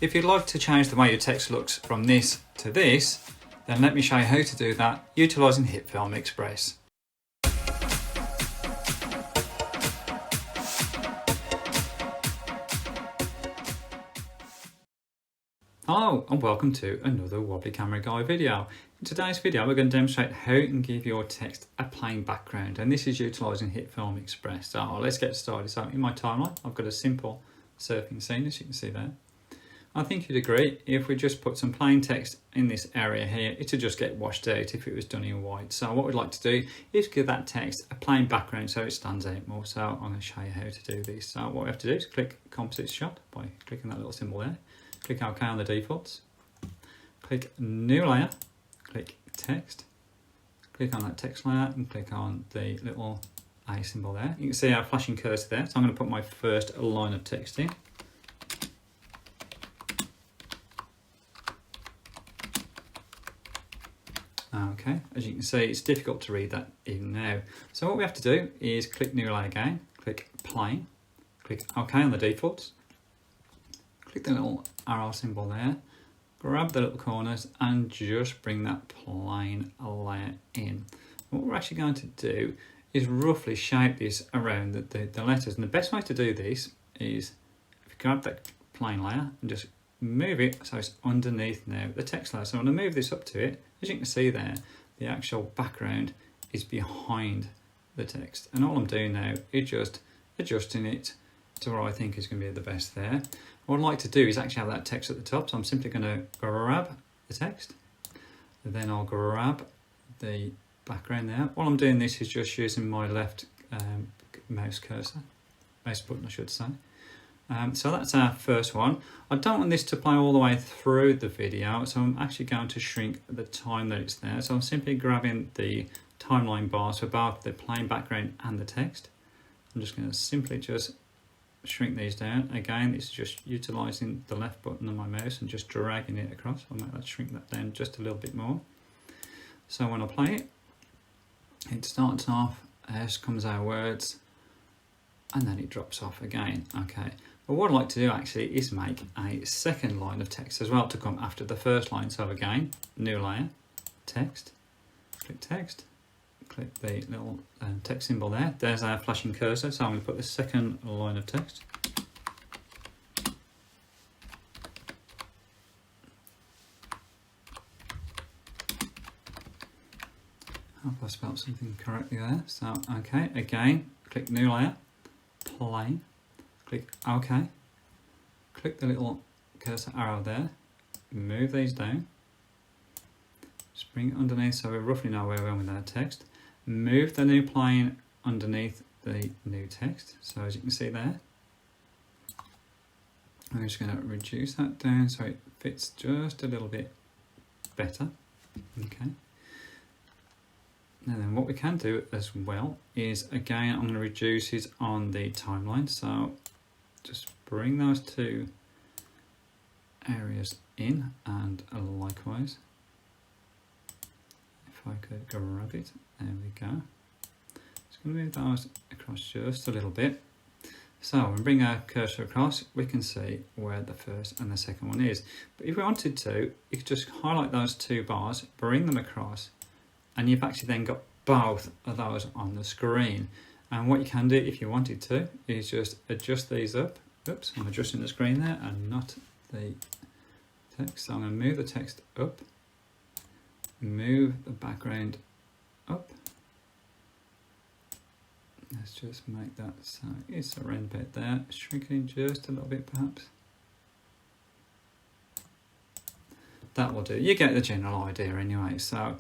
If you'd like to change the way your text looks from this to this, then let me show you how to do that utilising Hitfilm Express. Hello and welcome to another Wobbly Camera Guy video. In today's video we're going to demonstrate how you can give your text a plain background, and this is utilising Hitfilm Express. So let's get started. So in my timeline I've got a simple surfing scene, as you can see there. I think you'd agree if we just put some plain text in this area here, it would just get washed out if it was done in white. So what we'd like to do is give that text a plain background so it stands out more. So I'm going to show you how to do this. So what we have to do is click Composite Shot by clicking that little symbol there. Click OK on the defaults. Click New Layer. Click Text. Click on that text layer and click on the little A symbol there. You can see our flashing cursor there. So I'm going to put my first line of text in. Okay, as you can see, it's difficult to read that even now. So what we have to do is click New Layer again, click Plain, click OK on the defaults, click the little arrow symbol there, grab the little corners and just bring that plain layer in. What we're actually going to do is roughly shape this around the letters, and the best way to do this is if you grab that plain layer and just move it so it's underneath now the text layer. So I'm going to move this up to it. As you can see there, the actual background is behind the text, and all I'm doing now is just adjusting it to what I think is going to be the best there. What I'd like to do is actually have that text at the top, so I'm simply going to grab the text, then I'll grab the background there. While I'm doing this is just using my left mouse button I should say. So that's our first one. I don't want this to play all the way through the video, so I'm actually going to shrink the time that it's there. So I'm simply grabbing the timeline bars for both the plain background and the text. I'm just going to simply just shrink these down. Again, it's just utilising the left button on my mouse and just dragging it across. I'll make that shrink that down just a little bit more. So when I play it, it starts off, as comes our words, and then it drops off again. Okay. But what I'd like to do actually is make a second line of text as well to come after the first line. So again, New Layer, Text, click the little text symbol there. There's our flashing cursor, so I'm going to put the second line of text. I hope I spelled something correctly there. So, okay, again, click New Layer, Plain, click OK, click the little cursor arrow there, move these down, just bring it underneath so we roughly know where we're going with our text, move the new plain underneath the new text, so as you can see there, I'm just going to reduce that down so it fits just a little bit better. Okay. And then what we can do as well is, again, I'm going to reduce it on the timeline. So just bring those two areas in, and likewise, if I could grab it, there we go. Just going to move those across just a little bit. So when we bring our cursor across, we can see where the first and the second one is. But if we wanted to, you could just highlight those two bars, bring them across, and you've actually then got both of those on the screen. And what you can do if you wanted to is just adjust these up. Oops, I'm adjusting the screen there and not the text. So I'm going to move the text up, move the background up. Let's just make that so it's a round bit there, shrink it in just a little bit perhaps. That will do. You get the general idea anyway. So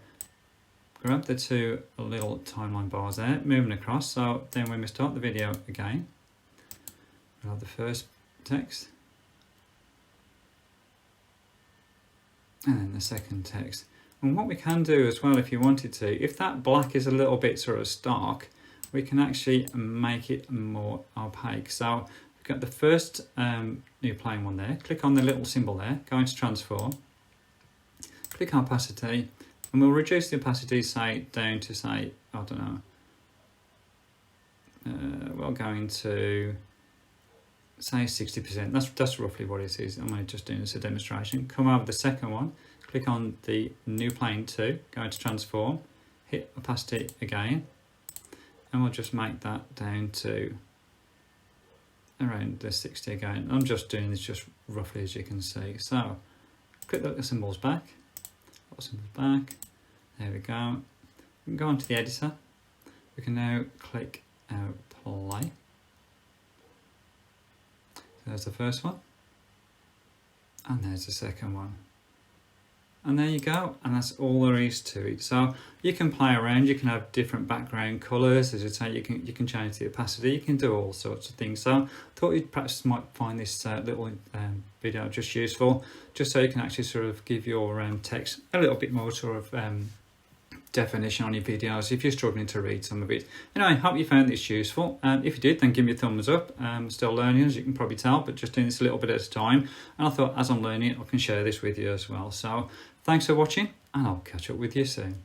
grab the two little timeline bars there, move them across, so then when we start the video again, we'll have the first text, and then the second text. And what we can do as well, if you wanted to, if that black is a little bit sort of stark, we can actually make it more opaque. So we've got the first new plain one there, click on the little symbol there, go into Transform, click Opacity, and we'll reduce the opacity, say, down to, say, I don't know, we'll go into say 60%. That's roughly what it is. I'm only just doing this as a demonstration. Come over the second one, click on the new plane 2, go to transform, hit opacity again, and we'll just make that down to around the 60 again. I'm just doing this just roughly, as you can see. So click the symbols back, there we go. We can go onto the editor. We can now click play. So there's the first one, and there's the second one. And there you go, and that's all there is to it. So you can play around, you can have different background colours, as I say, you can change the opacity, you can do all sorts of things. So I thought you perhaps might find this little video just useful, just so you can actually sort of give your text a little bit more sort of definition on your videos if you're struggling to read some of it. Anyway, I hope you found this useful. If you did, then give me a thumbs up. I'm still learning, as you can probably tell, but just doing this a little bit at a time. And I thought, as I'm learning, I can share this with you as well. So thanks for watching, and I'll catch up with you soon.